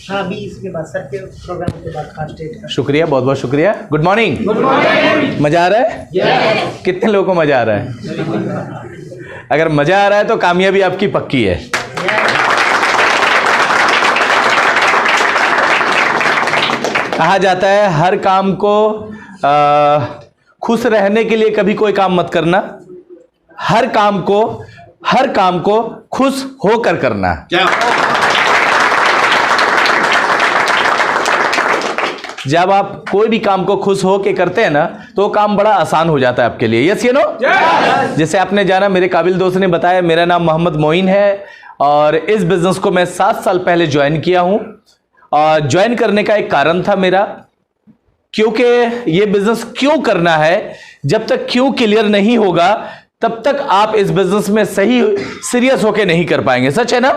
हाँ, अभी इसके बाद सर के प्रोग्राम के बाद फास्ट एड का। शुक्रिया, बहुत बहुत शुक्रिया। Good morning. Good morning. मजा आ रहा है? यस। कितने लोगों को मजा आ रहा है? अगर मजा आ रहा है तो कामयाबी आपकी पक्की है। कहा जाता है हर काम को खुश रहने के लिए कभी कोई काम मत करना, हर काम को खुश होकर करना। क्या? जब आप कोई भी काम को खुश होकर करते हैं ना तो वो काम बड़ा आसान हो जाता है आपके लिए। यस या नो? जैसे आपने जाना, मेरे काबिल दोस्त ने बताया, मेरा नाम मोहम्मद मोइन है और इस बिजनेस को मैं 7 साल पहले ज्वाइन किया हूं। और ज्वाइन करने का एक कारण था मेरा, क्योंकि ये बिजनेस क्यों करना है, जब तक क्यों क्लियर नहीं होगा तब तक आप इस बिजनेस में सही सीरियस होके नहीं कर पाएंगे। सच है ना?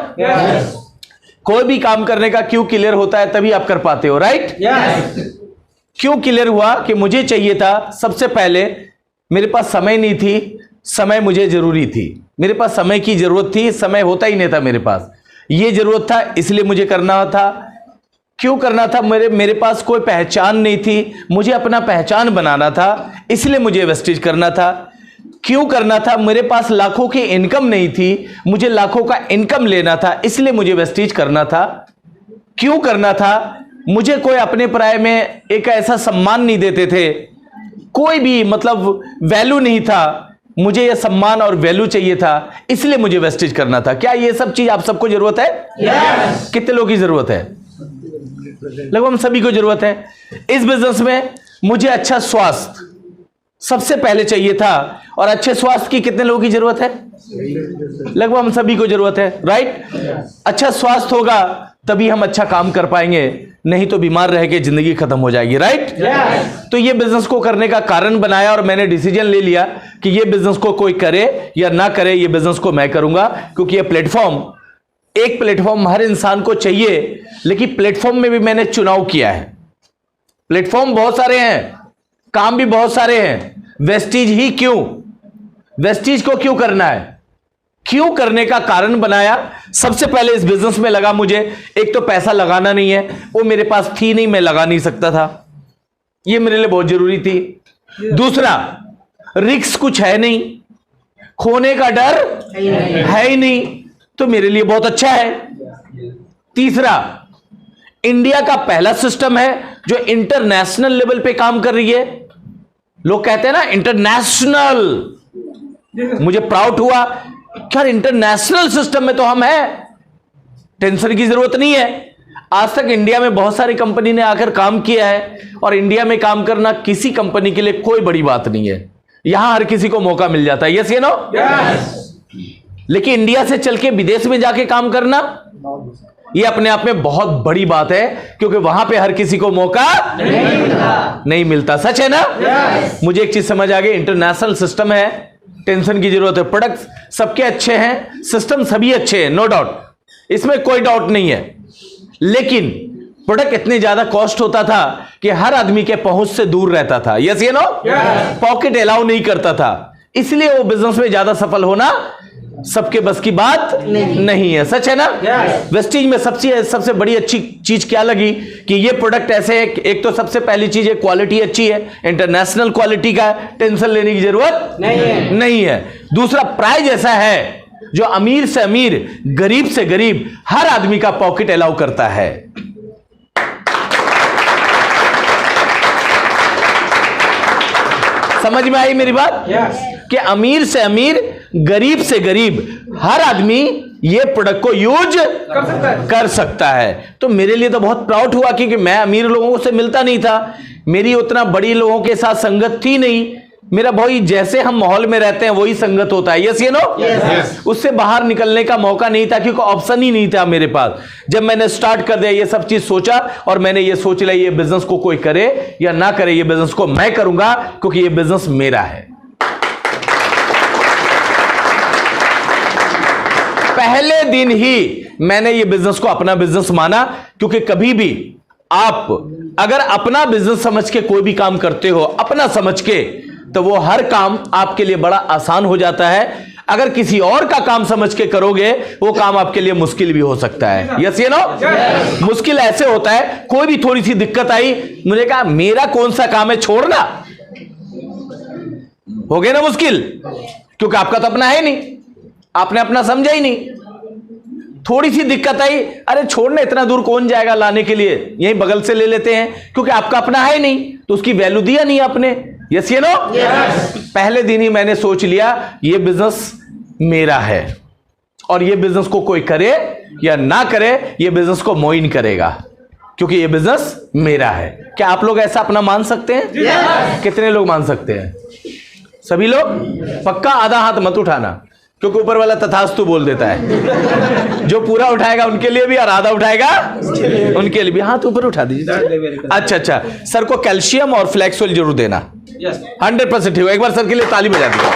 कोई भी काम करने का क्यों क्लियर होता है तभी आप कर पाते हो, राइट? क्यों क्लियर हुआ कि मुझे चाहिए था, सबसे पहले मेरे पास समय नहीं थी, समय मुझे जरूरी थी। मेरे पास समय की जरूरत थी, समय होता ही नहीं था मेरे पास। ये जरूरत था इसलिए मुझे करना था। क्यों करना था? मेरे पास कोई पहचान नहीं थी, मुझे अपना पहचान बनाना था, इसलिए मुझे वेस्टेज करना था। क्यों करना था? मेरे पास लाखों की इनकम नहीं थी, मुझे लाखों का इनकम लेना था, इसलिए मुझे वेस्टेज करना था। क्यों करना था? मुझे कोई अपने पराये में एक ऐसा सम्मान नहीं देते थे, कोई भी मतलब वैल्यू नहीं था, मुझे यह सम्मान और वैल्यू चाहिए था, इसलिए मुझे वेस्टेज करना था। क्या ये सब चीज आप सबको जरूरत है? कितने लोगों की जरूरत है? लगभग हम सभी को जरूरत है। इस बिजनेस में मुझे अच्छा स्वास्थ्य सबसे पहले चाहिए था, और अच्छे स्वास्थ्य की कितने लोगों की जरूरत है? लगभग हम सभी को जरूरत है, राइट? अच्छा स्वास्थ्य होगा तभी हम अच्छा काम कर पाएंगे, नहीं तो बीमार रह के जिंदगी खत्म हो जाएगी, राइट? तो ये बिजनेस को करने का कारण बनाया और मैंने डिसीजन ले लिया कि ये बिजनेस को कोई करे या ना करे, ये बिजनेस को मैं करूंगा, क्योंकि ये प्लेटफॉर्म, एक प्लेटफॉर्म हर इंसान को चाहिए, लेकिन प्लेटफॉर्म में भी मैंने चुनाव किया है। प्लेटफॉर्म बहुत सारे हैं, काम भी बहुत सारे हैं, वेस्टीज ही क्यों? वेस्टीज को क्यों करना है? क्यों करने का कारण बनाया। सबसे पहले इस बिजनेस में लगा मुझे, एक तो पैसा लगाना नहीं है, वो मेरे पास थी नहीं, मैं लगा नहीं सकता था, ये मेरे लिए बहुत जरूरी थी। दूसरा, रिस्क कुछ है नहीं, खोने का डर है ही नहीं, तो मेरे लिए बहुत अच्छा है। तीसरा, इंडिया का पहला सिस्टम है जो इंटरनेशनल लेवल पे काम कर रही है। लोग कहते हैं ना इंटरनेशनल, मुझे प्राउड हुआ क्या इंटरनेशनल सिस्टम में तो हम हैं, टेंशन की जरूरत नहीं है। आज तक इंडिया में बहुत सारी कंपनी ने आकर काम किया है, और इंडिया में काम करना किसी कंपनी के लिए कोई बड़ी बात नहीं है, यहां हर किसी को मौका मिल जाता है। यस या नो? लेकिन इंडिया से चल के विदेश में जाके काम करना, ये अपने आप में बहुत बड़ी बात है, क्योंकि वहां पे हर किसी को मौका नहीं मिलता। सच है ना? मुझे एक चीज समझ आ गई, इंटरनेशनल सिस्टम है, टेंशन की जरूरत है। प्रोडक्ट सबके अच्छे हैं, सिस्टम सभी अच्छे हैं, नो डाउट, इसमें कोई डाउट नहीं है, लेकिन प्रोडक्ट इतने ज्यादा कॉस्ट होता था कि हर आदमी के पहुंच से दूर रहता था। यस या नो? पॉकेट अलाउ नहीं करता था, इसलिए वो बिजनेस में ज्यादा सफल होना सबके बस की बात नहीं है। सच है ना? वेस्टीज में सबसे बड़ी अच्छी चीज क्या लगी कि ये प्रोडक्ट ऐसे है, एक तो सबसे पहली चीज है क्वालिटी अच्छी है, इंटरनेशनल क्वालिटी का, टेंशन लेने की जरूरत नहीं है। दूसरा, प्राइस ऐसा है जो अमीर से अमीर, गरीब से गरीब हर आदमी का पॉकेट अलाउ करता है। समझ में आई मेरी बात? कि अमीर से अमीर, गरीब से गरीब हर आदमी ये प्रोडक्ट को यूज कर सकता है। तो मेरे लिए तो बहुत प्राउड हुआ, क्योंकि मैं अमीर लोगों से मिलता नहीं था, मेरी उतना बड़ी लोगों के साथ संगत थी नहीं, मेरा भाई जैसे हम माहौल में रहते हैं वही संगत होता है। यस या नो? उससे बाहर निकलने का मौका नहीं था, क्योंकि ऑप्शन ही नहीं था मेरे पास। जब मैंने स्टार्ट कर दिया, ये सब चीज सोचा, और मैंने ये सोच लिया ये बिजनेस को कोई करे या ना करे, ये बिजनेस को मैं करूंगा, क्योंकि ये बिजनेस मेरा है। पहले दिन ही मैंने ये बिजनेस को अपना बिजनेस माना, क्योंकि कभी भी आप अगर अपना बिजनेस समझ के कोई भी काम करते हो, अपना समझ के, तो वो हर काम आपके लिए बड़ा आसान हो जाता है। अगर किसी और का काम समझ के करोगे वो काम आपके लिए मुश्किल भी हो सकता है। यस या नो? मुश्किल ऐसे होता है, कोई भी थोड़ी सी दिक्कत आई, मुझे कहा मेरा कौन सा काम है, छोड़ना, हो गया ना मुश्किल, क्योंकि आपका तो अपना है नहीं, आपने अपना समझा ही नहीं। थोड़ी सी दिक्कत आई, अरे छोड़ना, इतना दूर कौन जाएगा लाने के लिए, यहीं बगल से ले लेते हैं, क्योंकि आपका अपना है नहीं, तो उसकी वैल्यू दिया नहीं आपने। यस या नो? पहले दिन ही मैंने सोच लिया ये बिजनेस मेरा है, और ये बिजनेस को कोई करे या ना करे, ये बिजनेस को मोइन करेगा, क्योंकि ये बिजनेस मेरा है। क्या आप लोग ऐसा अपना मान सकते हैं? कितने लोग मान सकते हैं? सभी लोग? पक्का? आधा हाथ मत उठाना, क्योंकि ऊपर वाला तथास्तु बोल देता है। जो पूरा उठाएगा उनके लिए भी, और आधा उठाएगा उनके लिए भी। हाथ ऊपर उठा दीजिए। अच्छा, सर को कैल्शियम और फ्लैक्सोल जरूर देना। 100% हो। एक बार सर के लिए ताली बजा दीजिए,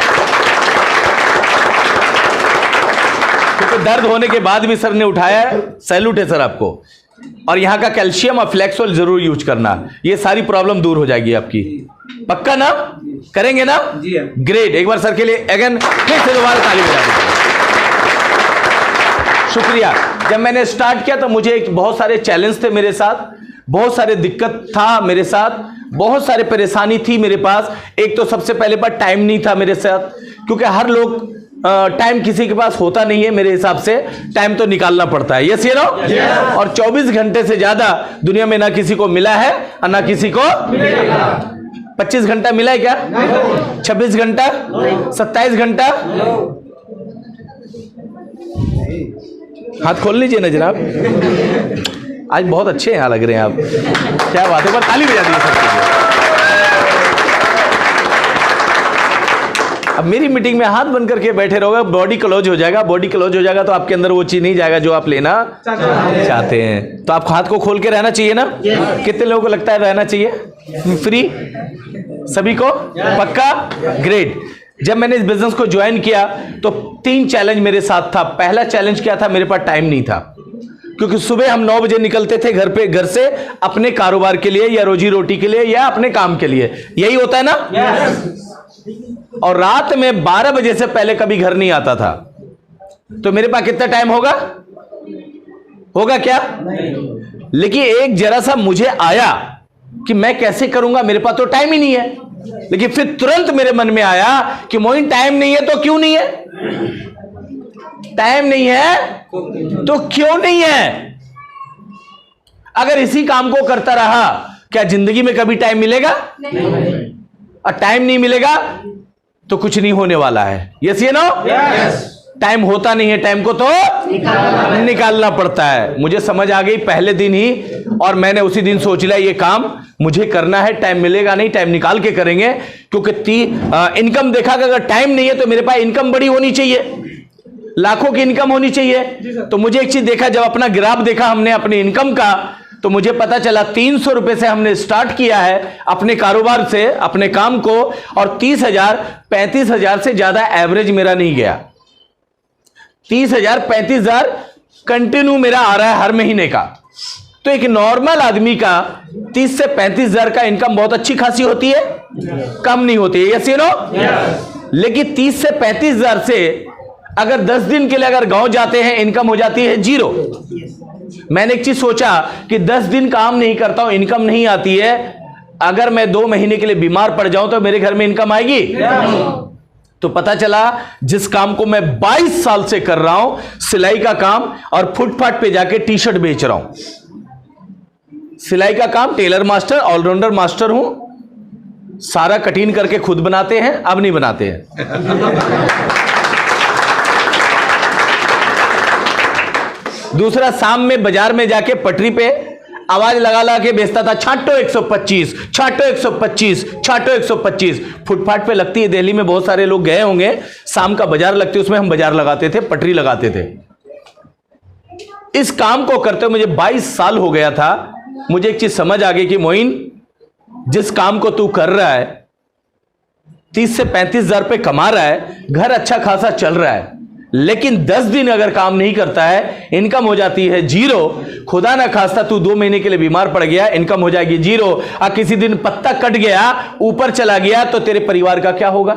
क्योंकि दर्द होने के बाद भी सर ने उठाया है, सैल्यूट है सर आपको। और यहां का कैल्शियम और फ्लैक्सोल जरूर यूज करना, ये सारी प्रॉब्लम दूर हो जाएगी आपकी। पक्का ना? करेंगे ना? ग्रेट। एक बार सर के लिए अगेन फिर से दोबारा ताली बजा दीजिए। शुक्रिया। जब मैंने स्टार्ट किया तो मुझे बहुत सारे चैलेंज थे मेरे साथ, बहुत सारे दिक्कत था मेरे साथ, बहुत सारे परेशानी थी मेरे पास। एक तो सबसे पहले बार टाइम नहीं था मेरे साथ, क्योंकि हर लोग टाइम किसी के पास होता नहीं है। मेरे हिसाब से टाइम तो निकालना पड़ता है। यस ये नो? और 24 घंटे से ज्यादा दुनिया में ना किसी को मिला है और ना किसी को मिलेगा। 25 घंटा मिला है क्या? 26 घंटा? 27 घंटा? हाथ खोल लीजिए ना जनाब। आज बहुत अच्छे यहाँ लग रहे हैं आप, क्या बात है। ताली बजा दीजिए सबके लिए। अब मेरी मीटिंग में हाथ बंद करके बैठे रहोगे, बॉडी क्लोज हो जाएगा। बॉडी क्लोज हो जाएगा तो आपके अंदर वो चीज नहीं जाएगा जो आप लेना चाहते हैं। तो आप हाथ को खोल के रहना चाहिए ना? कितने लोगों को लगता है रहना चाहिए फ्री? सभी को? पक्का? ग्रेट। जब मैंने इस बिजनेस को ज्वाइन किया तो 3 चैलेंज मेरे साथ था। पहला चैलेंज क्या था? मेरे पास टाइम नहीं था, क्योंकि सुबह हम 9 बजे निकलते थे घर से अपने कारोबार के लिए या रोजी रोटी के लिए या अपने काम के लिए, यही होता है ना? और रात में 12 बजे से पहले कभी घर नहीं आता था। तो मेरे पास कितना टाइम होगा क्या? लेकिन एक जरा सा मुझे आया कि मैं कैसे करूंगा, मेरे पास तो टाइम ही नहीं है। लेकिन फिर तुरंत मेरे मन में आया कि मोइन टाइम नहीं है तो क्यों नहीं है? टाइम नहीं है तो क्यों नहीं है? अगर इसी काम को करता रहा, क्या जिंदगी में कभी टाइम मिलेगा? और टाइम नहीं मिलेगा तो कुछ नहीं होने वाला है। यस ये नो? टाइम होता नहीं है, टाइम को तो निकालना पड़ता है। मुझे समझ आ गई पहले दिन ही, और मैंने उसी दिन सोच लिया ये काम मुझे करना है। टाइम मिलेगा नहीं, टाइम निकाल के करेंगे, क्योंकि इनकम देखा कि अगर टाइम नहीं है तो मेरे पास इनकम बड़ी होनी चाहिए, लाखों की इनकम होनी चाहिए। तो मुझे एक चीज देखा, जब अपना ग्राफ देखा हमने अपनी इनकम का, तो मुझे पता चला 300 रुपए से हमने स्टार्ट किया है अपने कारोबार से, अपने काम को, और 30,000 35,000 से ज्यादा एवरेज मेरा नहीं गया। 30,000 35,000 कंटिन्यू मेरा आ रहा है हर महीने का। तो एक नॉर्मल आदमी का 30 से 35,000 का इनकम बहुत अच्छी खासी होती है, कम नहीं होती है। Yes you know? लेकिन 30 से 35,000 से अगर 10 दिन के लिए अगर गांव जाते हैं, इनकम हो जाती है 0। मैंने एक चीज सोचा कि 10 दिन काम नहीं करता हूं, इनकम नहीं आती है, अगर मैं 2 महीने के लिए बीमार पड़ जाऊं तो मेरे घर में इनकम आएगी? तो पता चला जिस काम को मैं 22 साल से कर रहा हूं, सिलाई का काम, और फुटपाथ पे जाके टी शर्ट बेच रहा हूं। सिलाई का काम, टेलर मास्टर, ऑलराउंडर मास्टर हूं, सारा कटिंग करके खुद बनाते हैं, अब नहीं बनाते हैं। दूसरा, शाम में बाजार में जाके पटरी पे आवाज लगा लगा के बेचता था, छाटो 125, छाटो 125, छाटो 125। फुटपाथ पे लगती है, दिल्ली में बहुत सारे लोग गए होंगे, शाम का बाजार लगती है, उसमें हम बाजार लगाते थे, पटरी लगाते थे। इस काम को करते हुए मुझे 22 साल हो गया था। मुझे एक चीज समझ आ गई कि मोइन, जिस काम को तू कर रहा है, 30 से 35,000 रुपये कमा रहा है, घर अच्छा खासा चल रहा है, लेकिन 10 दिन अगर काम नहीं करता है, इनकम हो जाती है 0। खुदा ना खास्ता तू 2 महीने के लिए बीमार पड़ गया, इनकम हो जाएगी 0। और किसी दिन पत्ता कट गया, ऊपर चला गया, तो तेरे परिवार का क्या होगा?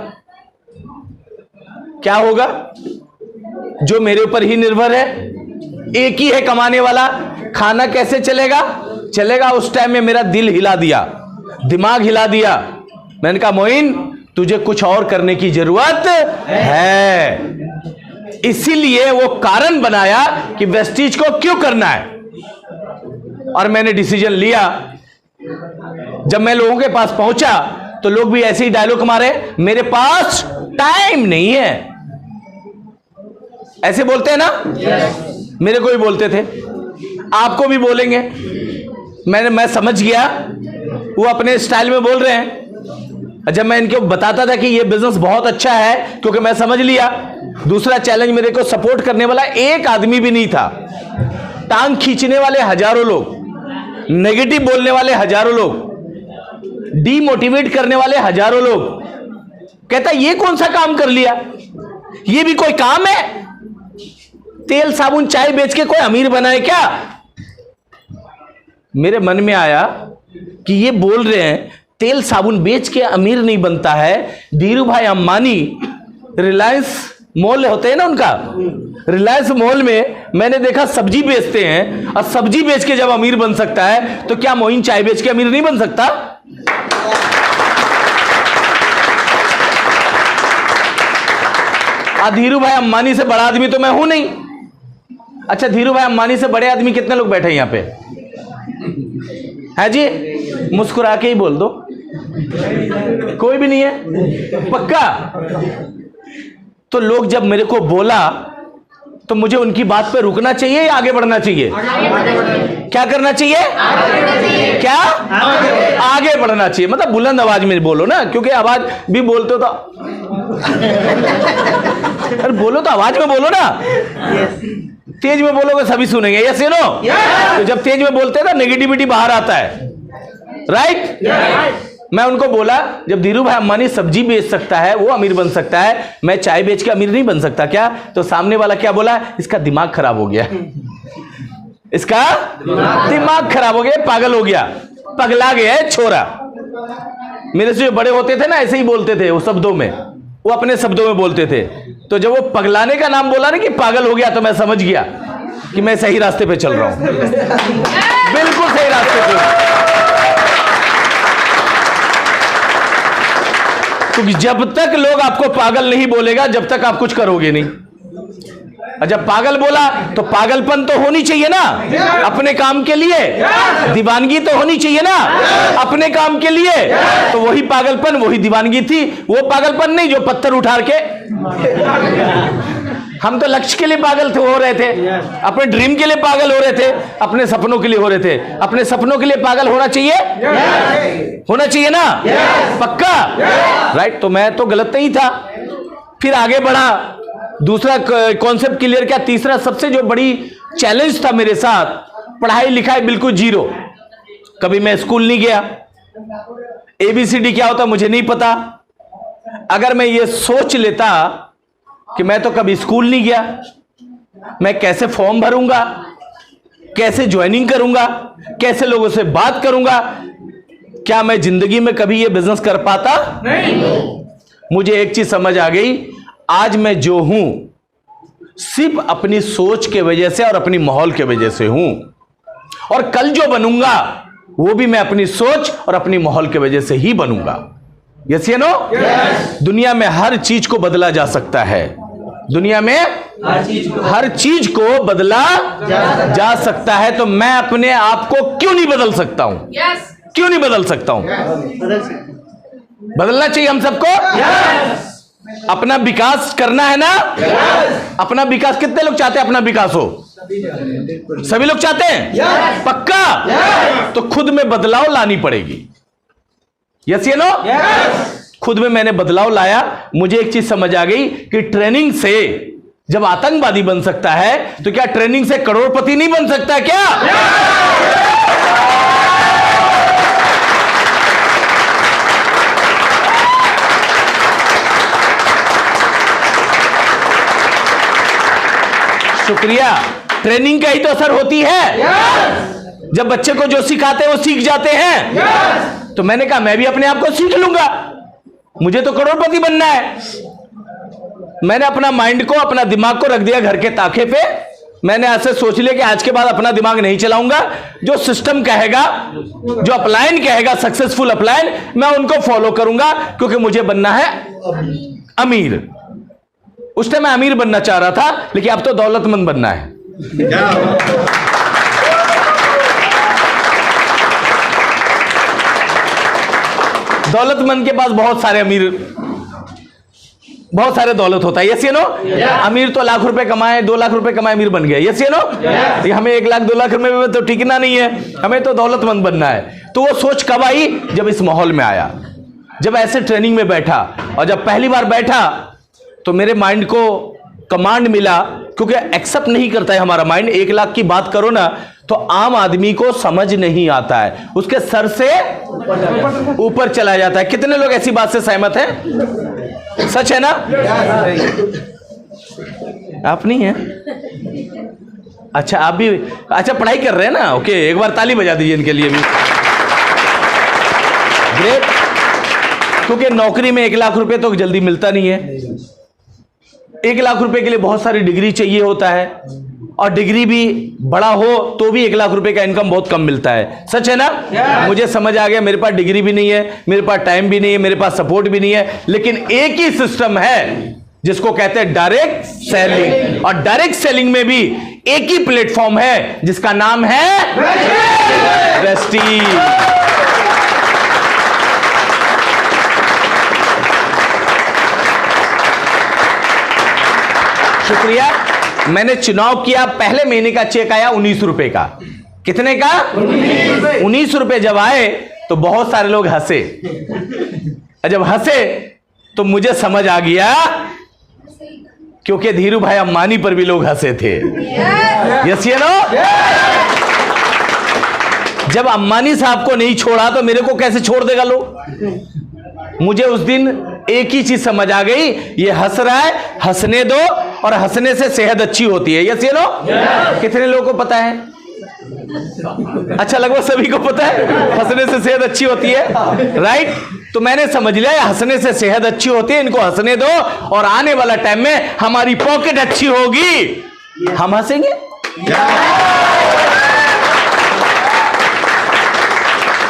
क्या होगा? जो मेरे ऊपर ही निर्भर है, एक ही है कमाने वाला, खाना कैसे चलेगा? चलेगा। उस टाइम में मेरा दिल हिला दिया, दिमाग हिला दिया। मैंने कहा मोइन, तुझे कुछ और करने की जरूरत है। इसीलिए वो कारण बनाया कि वेस्टीज को क्यों करना है, और मैंने डिसीजन लिया। जब मैं लोगों के पास पहुंचा तो लोग भी ऐसे ही डायलॉग मारे, मेरे पास टाइम नहीं है। ऐसे बोलते हैं ना? मेरे को भी बोलते थे, आपको भी बोलेंगे। मैं समझ गया वो अपने स्टाइल में बोल रहे हैं। जब मैं इनको बताता था कि ये बिजनेस बहुत अच्छा है, क्योंकि मैं समझ लिया। दूसरा चैलेंज, मेरे को सपोर्ट करने वाला एक आदमी भी नहीं था। टांग खींचने वाले हजारों लोग, नेगेटिव बोलने वाले हजारों लोग, डीमोटिवेट करने वाले हजारों लोग। कहता ये कौन सा काम कर लिया, ये भी कोई काम है? तेल साबुन चाय बेच के कोई अमीर बना है क्या? मेरे मन में आया कि ये बोल रहे हैं तेल साबुन बेच के अमीर नहीं बनता है। धीरू भाई अंबानी, रिलायंस मॉल होते हैं ना उनका, रिलायंस मॉल में मैंने देखा सब्जी बेचते हैं, और सब्जी बेच के जब अमीर बन सकता है तो क्या मोइन चाय बेच के अमीर नहीं बन सकता? धीरू भाई अंबानी से बड़ा आदमी तो मैं हूं नहीं। अच्छा, धीरू भाई अंबानी से बड़े आदमी कितने लोग बैठे हैं यहां पे? है जी? मुस्कुरा के ही बोल दो, कोई भी नहीं है। पक्का? तो लोग जब मेरे को बोला तो मुझे उनकी बात पे रुकना चाहिए या आगे बढ़ना चाहिए? क्या करना चाहिए? क्या? आगे बढ़ना चाहिए। मतलब बुलंद आवाज में बोलो ना, क्योंकि आवाज भी बोलते हो तो अरे बोलो तो आवाज में बोलो ना। तेज में बोलोगे सभी सुनेंगे, यस नो? तो जब तेज में बोलते हैं ना, नेगेटिविटी बाहर आता है, राइट? मैं उनको बोला, जब धीरू भाई अंबानी सब्जी बेच सकता है, वो अमीर बन सकता है, मैं चाय बेच के अमीर नहीं बन सकता क्या? तो सामने वाला क्या बोला? इसका दिमाग खराब हो गया, इसका दिमाग खराब हो गया, पागल हो गया, पगला गया है छोरा। मेरे से जो बड़े होते थे ना, ऐसे ही बोलते थे वो शब्दों में, वो अपने शब्दों में बोलते थे। तो जब वो पगलाने का नाम बोला ना कि पागल हो गया, तो मैं समझ गया कि मैं सही रास्ते पे चल रहा हूं, बिल्कुल सही रास्ते पे। क्योंकि जब तक लोग आपको पागल नहीं बोलेगा, जब तक आप कुछ करोगे नहीं। और जब पागल बोला तो पागलपन तो होनी चाहिए ना अपने काम के लिए, दीवानगी तो होनी चाहिए ना अपने काम के लिए। तो वही पागलपन, वही दीवानगी थी। वो पागलपन नहीं जो पत्थर उठा के, हम तो लक्ष्य के लिए पागल हो रहे थे, अपने ड्रीम के लिए पागल हो रहे थे, अपने सपनों के लिए हो रहे थे। अपने सपनों के लिए पागल होना चाहिए, होना चाहिए ना? पक्का? राइट? तो मैं तो गलत नहीं था। फिर आगे बढ़ा, दूसरा कॉन्सेप्ट क्लियर किया। तीसरा सबसे जो बड़ी चैलेंज था मेरे साथ, पढ़ाई लिखाई बिल्कुल जीरो। कभी मैं स्कूल नहीं गया, ABCD क्या होता मुझे नहीं पता। अगर मैं ये सोच लेता कि मैं तो कभी स्कूल नहीं गया, मैं कैसे फॉर्म भरूंगा, कैसे ज्वाइनिंग करूंगा, कैसे लोगों से बात करूंगा, क्या मैं जिंदगी में कभी ये बिजनेस कर पाता? नहीं। मुझे एक चीज समझ आ गई, आज मैं जो हूं सिर्फ अपनी सोच के वजह से और अपनी माहौल के वजह से हूं, और कल जो बनूंगा वो भी मैं अपनी सोच और अपनी माहौल के वजह से ही बनूंगा। यस या नो? दुनिया में हर चीज को बदला जा सकता है, दुनिया में हर चीज को बदला जा सकता है। तो मैं अपने आप को क्यों नहीं बदल सकता हूं? क्यों नहीं बदल सकता हूं? बदलना चाहिए हम सबको। अपना विकास करना है ना? अपना विकास कितने लोग चाहते हैं अपना विकास हो? सभी लोग चाहते हैं? पक्का? तो खुद में बदलाव लानी पड़ेगी। यस या नो? खुद में मैंने बदलाव लाया। मुझे एक चीज समझ आ गई कि ट्रेनिंग से जब आतंकवादी बन सकता है, तो क्या ट्रेनिंग से करोड़पति नहीं बन सकता क्या? शुक्रिया। ट्रेनिंग का ही तो असर होती है। जब बच्चे को जो सिखाते हैं वो सीख जाते हैं। तो मैंने कहा मैं भी अपने आप को सीख लूंगा, मुझे तो करोड़पति बनना है। मैंने अपना माइंड को, अपना दिमाग को रख दिया घर के ताखे पे। मैंने ऐसे सोच लिया कि आज के बाद अपना दिमाग नहीं चलाऊंगा, जो सिस्टम कहेगा, जो अपलाइन कहेगा, सक्सेसफुल अपलाइन, मैं उनको फॉलो करूंगा, क्योंकि मुझे बनना है अमीर। उस टाइम मैं अमीर बनना चाह रहा था, लेकिन अब तो दौलतमंद बनना है। दौलतमंद के पास बहुत सारे अमीर, बहुत सारे दौलत होता है। यस या नो? अमीर तो लाख रुपए कमाए, 2 लाख रुपए कमाए, अमीर बन गया। यस या नो? हमें 1 लाख 2 लाख रुपए में तो टिकना नहीं है, हमें तो दौलतमंद बनना है। तो वो सोच कब आई? जब इस माहौल में आया, जब ऐसे ट्रेनिंग में बैठा, और जब पहली बार बैठा तो मेरे माइंड को कमांड मिला, क्योंकि एक्सेप्ट नहीं करता है हमारा माइंड। 1 लाख की बात करो ना तो आम आदमी को समझ नहीं आता है, उसके सर से ऊपर चला जाता है। कितने लोग ऐसी बात से सहमत हैं? सच है ना? आप नहीं है? अच्छा, आप भी अच्छा पढ़ाई कर रहे हैं ना? ओके, एक बार ताली बजा दीजिए इनके लिए भी। ग्रेट। क्योंकि नौकरी में 1 लाख रुपए तो जल्दी मिलता नहीं है। 1 लाख रुपए के लिए बहुत सारी डिग्री चाहिए होता है, और डिग्री भी बड़ा हो तो भी 1 लाख रुपए का इनकम बहुत कम मिलता है। सच है ना? मुझे समझ आ गया, मेरे पास डिग्री भी नहीं है, मेरे पास टाइम भी नहीं है, मेरे पास सपोर्ट भी नहीं है, लेकिन एक ही सिस्टम है जिसको कहते हैं डायरेक्ट सेलिंग। और डायरेक्ट सेलिंग में भी एक ही प्लेटफॉर्म है जिसका नाम है वेस्टीज। शुक्रिया। मैंने चुनाव किया, पहले महीने का चेक आया 19 रुपए का। कितने का? 19 रुपए जब आए तो बहुत सारे लोग हंसे। जब हंसे तो मुझे समझ आ गया, क्योंकि धीरू भाई अंबानी पर भी लोग हंसे थे। यस या नो? जब अंबानी साहब को नहीं छोड़ा तो मेरे को कैसे छोड़ देगा लोग? मुझे उस दिन एक ही चीज समझ आ गई, ये हंस रहा है, हंसने दो, और हंसने से सेहत अच्छी होती है। यस या नो? कितने लोगों को पता है? अच्छा, लगभग सभी को पता है हंसने से सेहत अच्छी होती है, राइट? तो मैंने समझ लिया हंसने से सेहत अच्छी होती है, इनको हंसने दो, और आने वाला टाइम में हमारी पॉकेट अच्छी होगी, हम हंसेंगे।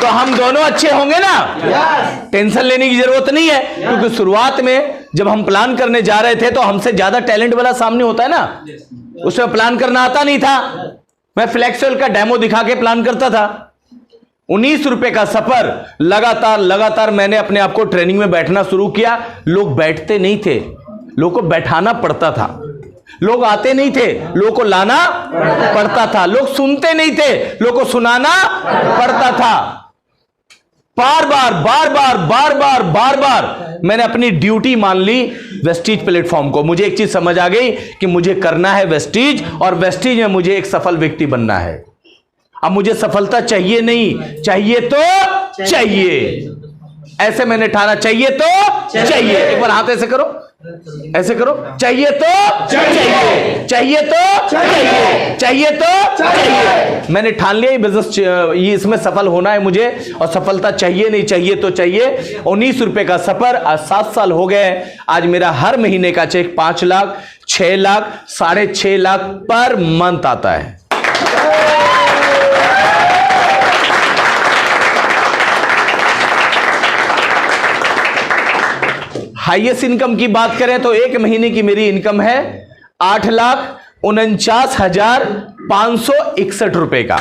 तो हम दोनों अच्छे होंगे ना। टेंशन लेने की जरूरत नहीं है, क्योंकि शुरुआत में जब हम प्लान करने जा रहे थे तो हमसे ज्यादा टैलेंट वाला सामने होता है ना, उसमें प्लान करना आता नहीं था। मैं फ्लैक्सोल का डेमो दिखा के प्लान करता था। 19 रुपए का सफर, लगातार मैंने अपने आप को ट्रेनिंग में बैठना शुरू किया। लोग बैठते नहीं थे, लोगों को बैठाना पड़ता था। लोग आते नहीं थे, लोगों को लाना पड़ता था। लोग सुनते नहीं थे, लोगों को सुनाना पड़ता था। बार बार मैंने अपनी ड्यूटी मान ली वेस्टीज प्लेटफॉर्म को। मुझे एक चीज समझ आ गई कि मुझे करना है वेस्टीज, और वेस्टीज में मुझे एक सफल व्यक्ति बनना है। अब मुझे सफलता चाहिए नहीं, चाहिए तो चाहिए। ऐसे मैंने ठाना, चाहिए तो चाहिए। एक बार हाथ ऐसे करो, ऐसे करो, चाहिए तो चाहिए, चाहिए तो चाहिए, चाहिए तो चाहिए। मैंने ठान लिया ये बिजनेस, ये इसमें सफल होना है मुझे, और सफलता चाहिए नहीं, चाहिए तो चाहिए। 19 रुपए का सफर, आज 7 साल हो गए। आज मेरा हर महीने का check 5 lakh, 6 lakh, 6.5 lakh per month आता है। हाईएस्ट इनकम की बात करें तो एक महीने की मेरी इनकम है 8,49,561 रुपए का।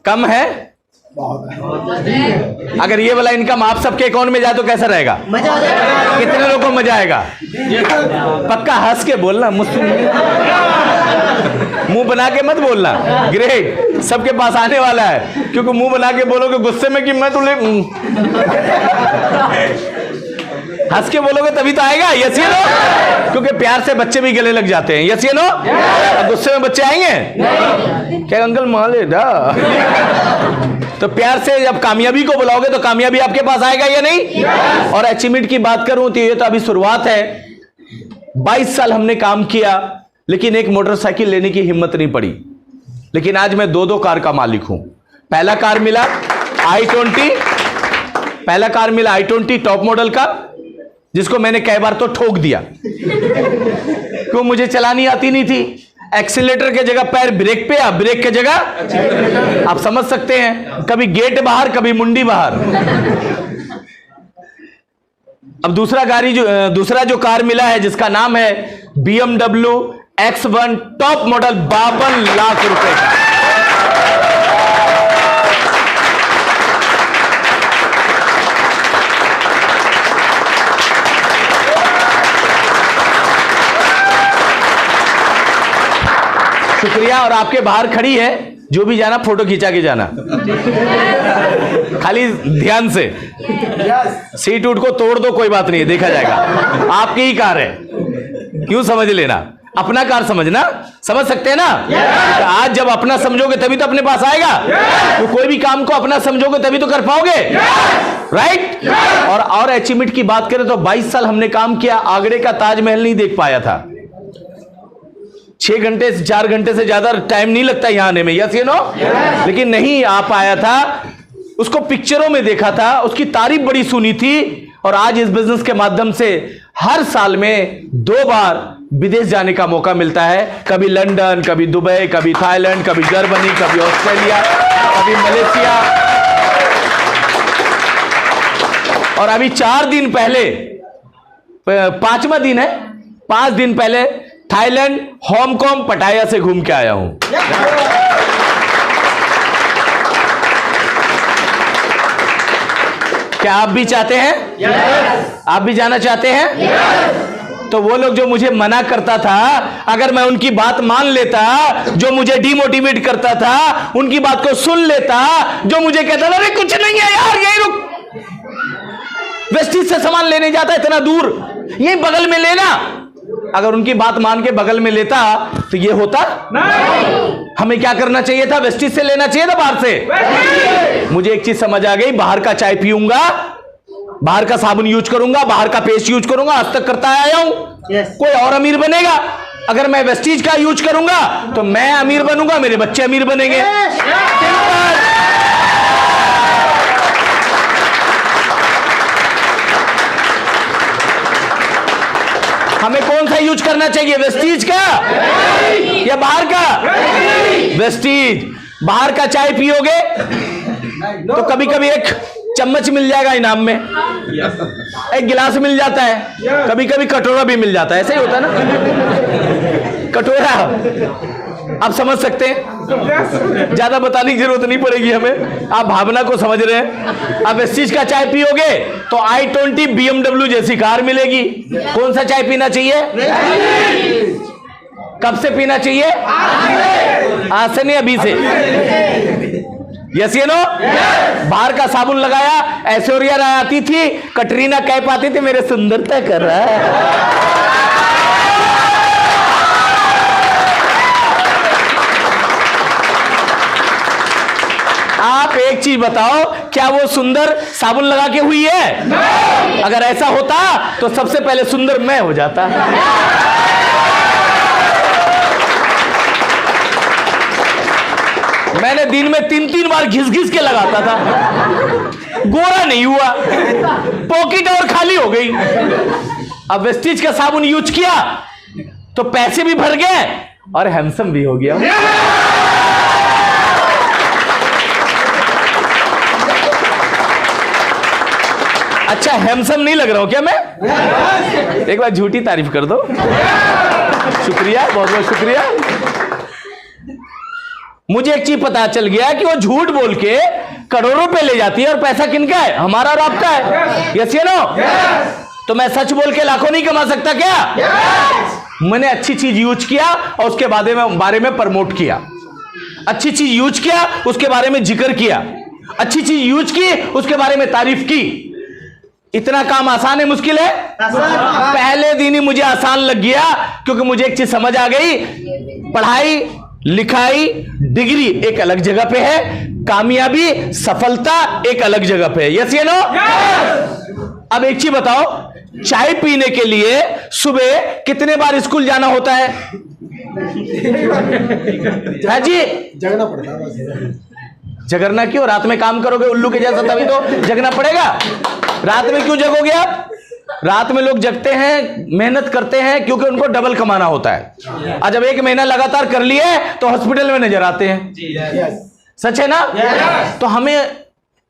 कम है? अगर ये वाला इनकम आप सबके अकाउंट में जाए तो कैसा रहेगा? मजा आ जाएगा। कितने लोगों को मजा आएगा? पक्का हंस के बोलना, मुंह बना के मत बोलना। ग्रेट, सबके पास आने वाला है, क्योंकि मुंह बना के बोलोगे गुस्से में कि मैं तुझे, हंस के बोलोगे तभी तो आएगा। यस या नो? क्योंकि प्यार से बच्चे भी गले लग जाते हैं। यस या नो? गुस्से में बच्चे आएंगे क्या? अंकल मान ले ना। तो प्यार से जब कामयाबी को बुलाओगे तो कामयाबी आपके पास आएगा या नहीं? और अचीवमेंट की बात करूं तो ये तो अभी शुरुआत है। 22 साल हमने काम किया, लेकिन एक मोटरसाइकिल लेने की हिम्मत नहीं पड़ी। लेकिन आज मैं 2-2 कार का मालिक हूं। पहला कार मिला i20, पहला कार मिला i20 टॉप मॉडल का, जिसको मैंने कई बार तो ठोक दिया क्यों, मुझे चलानी आती नहीं थी। एक्सीलेटर के जगह पैर ब्रेक पे, अब ब्रेक के जगह, आप समझ सकते हैं, कभी गेट बाहर कभी मुंडी बाहर। अब दूसरा जो कार मिला है जिसका नाम है BMW X1 top model, 52 lakh रुपए का। शुक्रिया। और आपके बाहर खड़ी है, जो भी जाना फोटो खींचा के जाना, खाली ध्यान से। सीट उठ को तोड़ दो, कोई बात नहीं है, देखा जाएगा, आपकी ही कार है, क्यों समझ लेना, अपना कार समझना, समझ सकते हैं ना। आज जब अपना समझोगे तभी तो अपने पास आएगा। तो कोई भी काम को अपना समझोगे तभी तो कर पाओगे, राइट। और अचीवमेंट की बात करें तो 22 साल हमने काम किया, आगरे का ताजमहल नहीं देख पाया था। 6 घंटे से 4 घंटे से ज्यादा टाइम नहीं लगता यहां आने में, यस या नो, लेकिन नहीं आ पाया था। उसको पिक्चरों में देखा था, उसकी तारीफ बड़ी सुनी थी, और आज इस बिजनेस के माध्यम से हर साल में 2 बार विदेश जाने का मौका मिलता है, कभी लंदन, कभी दुबई, कभी थाईलैंड, कभी जर्मनी, कभी ऑस्ट्रेलिया, कभी मलेशिया। और अभी 4 दिन पहले, 5वां दिन है, 5 दिन पहले थाईलैंड, हांगकांग, पटाया से घूम के आया हूं। क्या आप भी चाहते हैं? आप भी जाना चाहते हैं? तो वो लोग जो मुझे मना करता था, अगर मैं उनकी बात मान लेता, जो मुझे डिमोटिवेट करता था, उनकी बात को सुन लेता, जो मुझे कहता था अरे कुछ नहीं है यार, यही रुक, वेस्टिज से सामान लेने जाता इतना दूर, यही बगल में लेना, अगर उनकी बात मान के बगल में लेता तो ये होता नहीं। हमें क्या करना चाहिए था? वेस्टिज से लेना चाहिए था, बाहर से। मुझे एक चीज समझ आ गई, बाहर का चाय पीऊंगा, बाहर का साबुन यूज करूंगा, बाहर का पेस्ट यूज करूंगा, आज तक करता आया हूं। कोई और अमीर बनेगा? अगर मैं वेस्टिज का यूज करूंगा तो मैं अमीर बनूंगा, मेरे बच्चे अमीर बनेंगे। हमें कौन सा यूज करना चाहिए, वेस्टीज का या बाहर का? वेस्टीज। बाहर का चाय पियोगे तो कभी कभी एक चम्मच मिल जाएगा इनाम में, एक गिलास मिल जाता है, कभी कभी कटोरा भी मिल जाता है, ऐसे ही होता है ना, कटोरा। आप समझ सकते हैं, ज्यादा बताने की जरूरत नहीं पड़ेगी हमें, आप भावना को समझ रहे हैं। आप इस चीज का चाय पियोगे तो i20 BMW जैसी कार मिलेगी। कौन सा चाय पीना चाहिए? कब से पीना चाहिए? आज से नहीं, अभी से। यस या नो? बाहर का साबुन लगाया, ऐश्वर्या राय आती थी, कटरीना कैफ आती थी, मेरे सुंदरता कर रहा है। आप एक चीज बताओ, क्या वो सुंदर साबुन लगा के हुई है? नहीं। अगर ऐसा होता तो सबसे पहले सुंदर मैं हो जाता। मैंने दिन में 3-3 बार घिस घिस के लगाता था, गोरा नहीं हुआ, पॉकेट और खाली हो गई। अब वेस्टीज का साबुन यूज किया तो पैसे भी भर गए और हैंडसम भी हो गया। अच्छा, हैंडसम नहीं लग रहा हूं क्या मैं? एक बार झूठी तारीफ कर दो। शुक्रिया, बहुत बहुत शुक्रिया। मुझे एक चीज पता चल गया कि वो झूठ बोल के करोड़ों पे ले जाती है, और पैसा किनका है? हमारा और आपका है। यस या नो? तो मैं सच बोल के लाखों नहीं कमा सकता क्या? मैंने अच्छी चीज यूज किया और उसके बारे में प्रमोट किया, अच्छी चीज यूज किया उसके बारे में जिक्र किया, अच्छी चीज यूज की उसके बारे में तारीफ की। इतना काम आसान है, मुश्किल है? पहले दिन ही मुझे आसान लग गया, क्योंकि मुझे एक चीज समझ आ गई, पढ़ाई लिखाई डिग्री एक अलग जगह पे है, कामयाबी सफलता एक अलग जगह पे है। यस या नो? अब एक चीज बताओ, चाय पीने के लिए सुबह कितने बार स्कूल जाना होता है? है जी? जगना पड़ता है। जगरना क्यों? रात में काम करोगे उल्लू के जैसा, तभी तो जगना पड़ेगा। रात में क्यों जगोगे आप? रात में लोग जगते हैं, मेहनत करते हैं, क्योंकि उनको डबल कमाना होता है। और जब 1 महीना लगातार कर लिए तो हॉस्पिटल में नजर आते हैं। सच है ना? तो हमें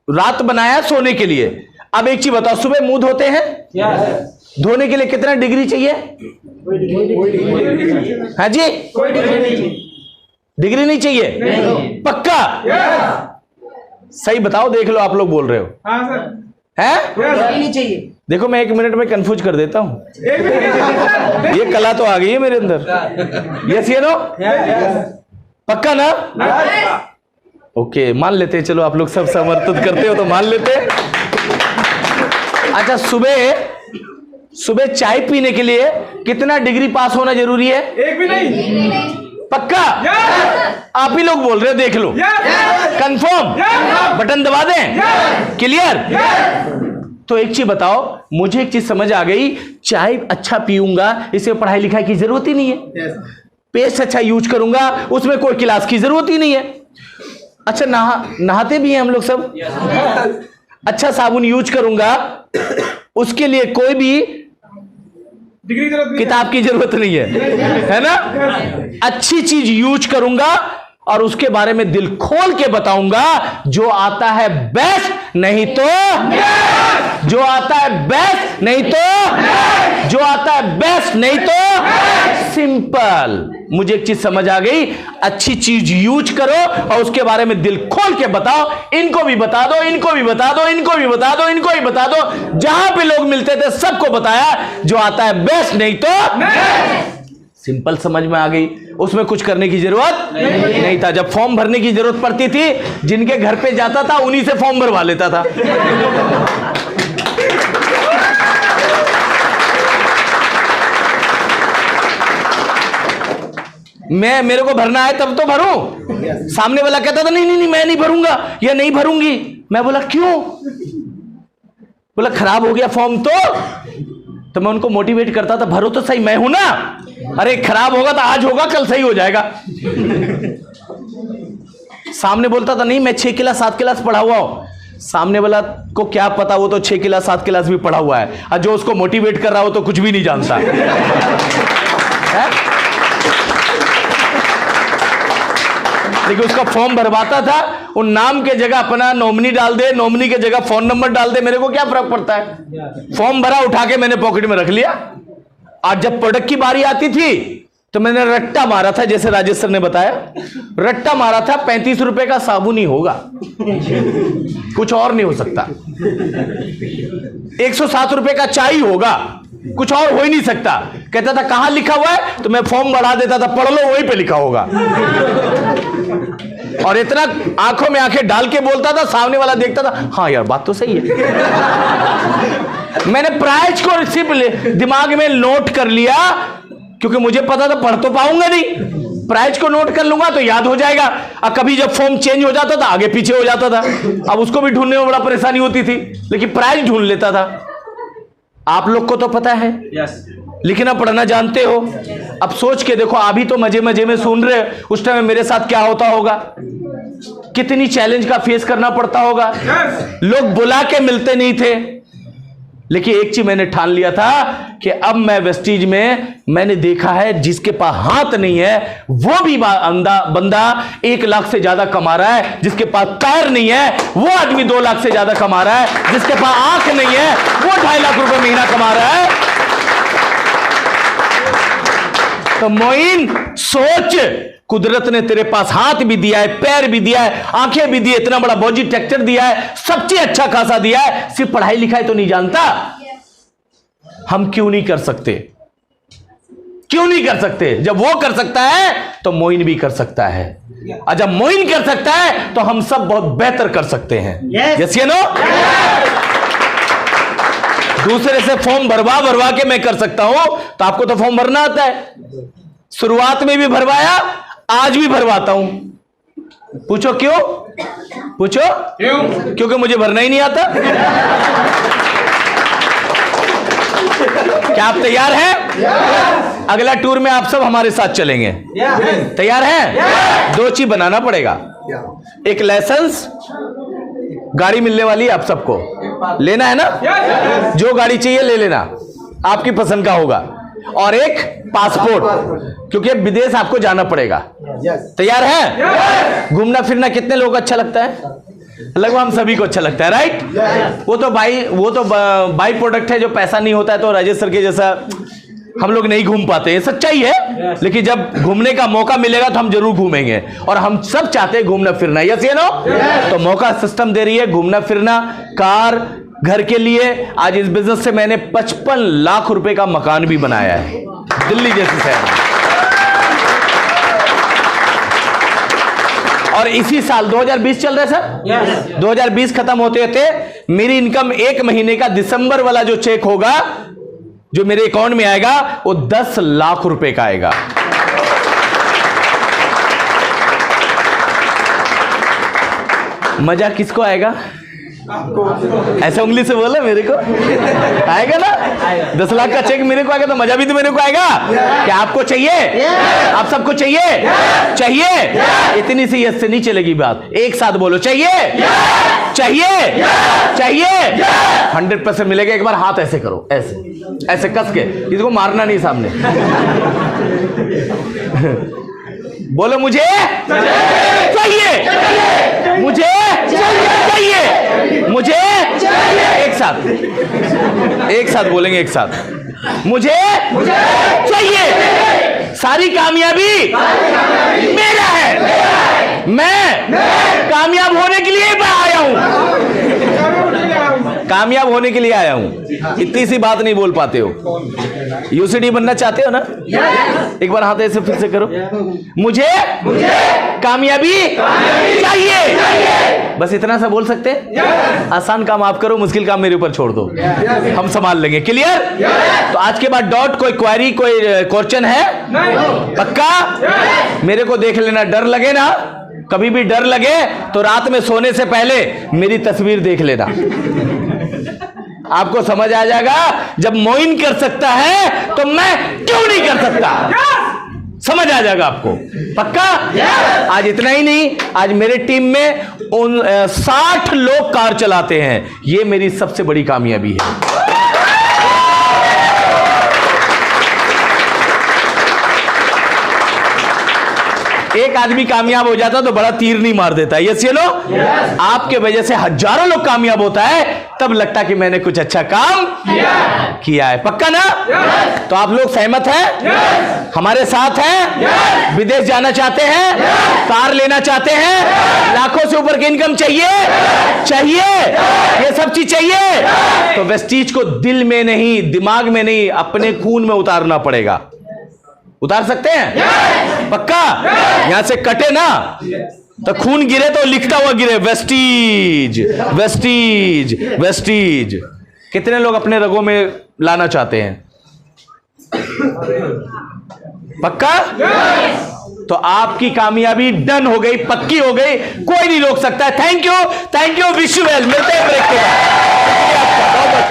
रात बनाया सोने के लिए। अब एक चीज बताओ, सुबह मुंह धोते हैं, धोने के लिए कितना डिग्री चाहिए? हाँ जी, डिग्री नहीं चाहिए? पक्का? सही बताओ, देख लो, आप लोग बोल रहे हो हैं? नहीं चाहिए। देखो मैं 1 मिनट में कंफ्यूज कर देता हूं। ये कला तो आ गई है मेरे अंदर। यस ये नो? पक्का ना? ओके, मान लेते हैं। चलो आप लोग सब समर्थित करते हो तो मान लेते हैं। अच्छा, सुबह चाय पीने के लिए कितना डिग्री पास होना जरूरी है? 1 भी नहीं। पक्का? आप ही लोग बोल रहे हो, देख लो। कंफर्म? बटन दबा दें? क्लियर? तो एक चीज बताओ, मुझे एक चीज समझ आ गई, चाय अच्छा पीऊंगा इसमें पढ़ाई लिखाई की जरूरत ही नहीं है। पेस्ट अच्छा यूज करूंगा उसमें कोई क्लास की जरूरत ही नहीं है। अच्छा, नहाते भी हैं हम लोग सब। अच्छा साबुन यूज करूंगा उसके लिए कोई भी डिग्री किताब की जरूरत नहीं है ना? अच्छी चीज यूज करूंगा और उसके बारे में दिल खोल के बताऊंगा। जो आता है बेस्ट, नहीं तो जो आता है बेस्ट, नहीं तो जो आता है बेस्ट, नहीं तो सिंपल। मुझे एक चीज समझ आ गई, अच्छी चीज यूज करो और उसके बारे में दिल खोल के बताओ। इनको भी बता दो, इनको भी बता दो, इनको भी बता दो, इनको भी बता दो। जहां पे लोग मिलते थे सबको बताया, जो आता है बेस्ट, नहीं तो सिंपल। समझ में आ गई? उसमें कुछ करने की जरूरत नहीं था। जब फॉर्म भरने की जरूरत पड़ती थी, जिनके घर पे जाता था उन्हीं से फॉर्म भरवा लेता था। मेरे को भरना है तब तो भरूं। सामने वाला कहता था नहीं नहीं नहीं मैं नहीं भरूंगा या नहीं भरूंगी। मैं बोला क्यों? बोला खराब हो गया फॉर्म। तो मैं उनको मोटिवेट करता था, भरो तो सही, मैं हूं ना। अरे खराब होगा तो आज होगा, कल सही हो जाएगा। सामने बोलता था नहीं मैं 6 क्लास 7 क्लास पढ़ा हुआ हूं। सामने वाला को क्या पता, वो तो 6 क्लास 7 क्लास भी पढ़ा हुआ है, और जो उसको मोटिवेट कर रहा हो तो कुछ भी नहीं जानता है? लेकिन उसका फॉर्म भरवाता था, उन नाम के जगह अपना नॉमिनी डाल दे, नॉमिनी के जगह फोन नंबर डाल दे, मेरे को क्या फर्क पड़ता है? फॉर्म भरा, उठा के मैंने पॉकेट में रख लिया। आज जब प्रोडक्ट की बारी आती थी तो मैंने रट्टा मारा था, जैसे राजेश सर ने बताया, रट्टा मारा था 35 रुपए का साबुन ही होगा, कुछ और नहीं हो सकता। 107 रुपए का चाय होगा, कुछ और हो ही नहीं सकता। कहता था कहां लिखा हुआ है, तो मैं फॉर्म बढ़ा देता था, पढ़ लो वहीं पे लिखा होगा। और इतना आंखों में आंखें डाल के बोलता था, सामने वाला देखता था, हाँ यार बात तो सही है। मैंने प्राइज को सिर्फ दिमाग में नोट कर लिया, क्योंकि मुझे पता था पढ़ तो पाऊंगा नहीं। प्राइज को नोट कर लूंगा तो याद हो जाएगा। और कभी जब फॉर्म चेंज हो जाता था आगे पीछे हो जाता था, अब उसको भी ढूंढने में बड़ा परेशानी होती थी, लेकिन प्राइज ढूंढ लेता था। आप लोग को तो पता है, लिखना पढ़ना जानते हो। अब सोच के देखो, अभी तो मजे मजे में सुन रहे, उस टाइम मेरे साथ क्या होता होगा, कितनी चैलेंज का फेस करना पड़ता होगा। लोग बुला के मिलते नहीं थे, लेकिन एक चीज मैंने ठान लिया था कि अब मैं वेस्टीज में मैंने देखा है, जिसके पास हाथ नहीं है वो भी बंदा 1 लाख से ज्यादा कमा रहा है। जिसके पास पैर नहीं है वो आदमी 2 लाख से ज्यादा कमा रहा है। जिसके पास आंख नहीं है वो 2.5 लाख रुपए महीना कमा रहा है। तो मोइन सोच, कुदरत ने तेरे पास हाथ भी दिया है, पैर भी दिया है, आंखें भी दी है, इतना बड़ा बॉडी टेक्सचर दिया है, सब चीज अच्छा खासा दिया है, सिर्फ पढ़ाई लिखाई तो नहीं जानता। हम क्यों नहीं कर सकते? क्यों नहीं कर सकते? जब वो कर सकता है तो मोइन भी कर सकता है, और जब मोइन कर सकता है तो हम सब बहुत बेहतर कर सकते हैं। यस या नो? दूसरे से फॉर्म भरवा के मैं कर सकता हूं, तो आपको तो फॉर्म भरना आता है। शुरुआत में भी भरवाया, आज भी भरवाता हूं। पूछो क्यों? पूछो क्यों? क्योंकि मुझे भरना ही नहीं आता। क्या आप तैयार हैं? अगला टूर में आप सब हमारे साथ चलेंगे। तैयार हैं? 2 चीज बनाना पड़ेगा। एक लाइसेंस, गाड़ी मिलने वाली है आप सबको, लेना है ना? जो गाड़ी चाहिए ले लेना, आपकी पसंद का होगा। और एक पासपोर्ट, क्योंकि विदेश आपको जाना पड़ेगा। तैयार है? घूमना फिरना कितने लोगों को अच्छा लगता है? लगभग हम सभी को अच्छा लगता है, राइट? वो तो बाई प्रोडक्ट है, जो पैसा नहीं होता है तो राजेश सर के जैसा हम लोग नहीं घूम पाते हैं, सच्चाई है। लेकिन जब घूमने का मौका मिलेगा तो हम जरूर घूमेंगे, और हम सब चाहते हैं घूमना फिरना। यस या नो? तो मौका सिस्टम दे रही है घूमना फिरना, कार, घर के लिए। आज इस बिजनेस से मैंने 55 लाख रुपए का मकान भी बनाया है दिल्ली जैसे शहर में। और इसी साल 2020 चल रहा है सर, 2020 खत्म होते होते मेरी इनकम 1 महीने का दिसंबर वाला जो चेक होगा, जो मेरे अकाउंट में आएगा, वो 10 लाख रुपए का आएगा। मजा किसको आएगा? ऐसे उंगली से बोला मेरे को आएगा ना? 10 लाख का चेक मेरे को आएगा तो मजा भी तो मेरे को आएगा। क्या आपको चाहिए? आप सबको चाहिए? चाहिए? इतनी सी यस से नहीं चलेगी बात, एक साथ बोलो चाहिए, चाहिए, चाहिए। 100% मिलेगा। एक बार हाथ ऐसे करो, ऐसे ऐसे कस के, इसको मारना नहीं सामने। बोलो मुझे चाहिए, मुझे चाहिए, मुझे एक साथ बोलेंगे, एक साथ मुझे चाहिए। सारी कामयाबी मेरा है, मैं कामयाब होने के लिए आया हूं, कामयाब होने के लिए आया हूं। इतनी सी बात नहीं बोल पाते हो। यूसीडी बनना चाहते हो ना? एक बार हाथ ऐसे फिर से करो, मुझे कामयाबी चाहिए। बस इतना सा बोल सकते हैं? आसान काम आप करो, मुश्किल काम मेरे ऊपर छोड़ दो, हम संभाल लेंगे। क्लियर? तो आज के बाद डॉट, कोई क्वेरी, कोई क्वेश्चन है? पक्का? मेरे को देख लेना, डर लगे ना, कभी भी डर लगे तो रात में सोने से पहले मेरी तस्वीर देख लेना, आपको समझ आ जाएगा। जब मोइन कर सकता है तो मैं क्यों नहीं कर सकता, समझ आ जाएगा आपको। पक्का? आज इतना ही नहीं, आज मेरे टीम में 60 लोग कार चलाते हैं, ये मेरी सबसे बड़ी कामयाबी है। एक आदमी कामयाब हो जाता तो बड़ा तीर नहीं मार देता। यस ये लो? आपके वजह से हजारों लोग कामयाब होता है, तब लगता कि मैंने कुछ अच्छा काम किया है। पक्का ना? तो आप लोग सहमत हैं? हमारे साथ हैं? विदेश जाना चाहते हैं? कार लेना चाहते हैं? लाखों से ऊपर की इनकम चाहिए, ये सब चीज चाहिए, तो वेस्टीज को दिल में नहीं, दिमाग में नहीं, अपने खून में उतारना पड़ेगा। उतार सकते हैं? पक्का? यहां से कटे ना तो खून गिरे तो लिखता हुआ गिरे, वेस्टीज, वेस्टीज, वेस्टीज। कितने लोग अपने रगों में लाना चाहते हैं? पक्का? तो आपकी कामयाबी डन हो गई, पक्की हो गई, कोई नहीं रोक सकता। Thank you, wish you well. मिलते हैं ब्रेक के बाद।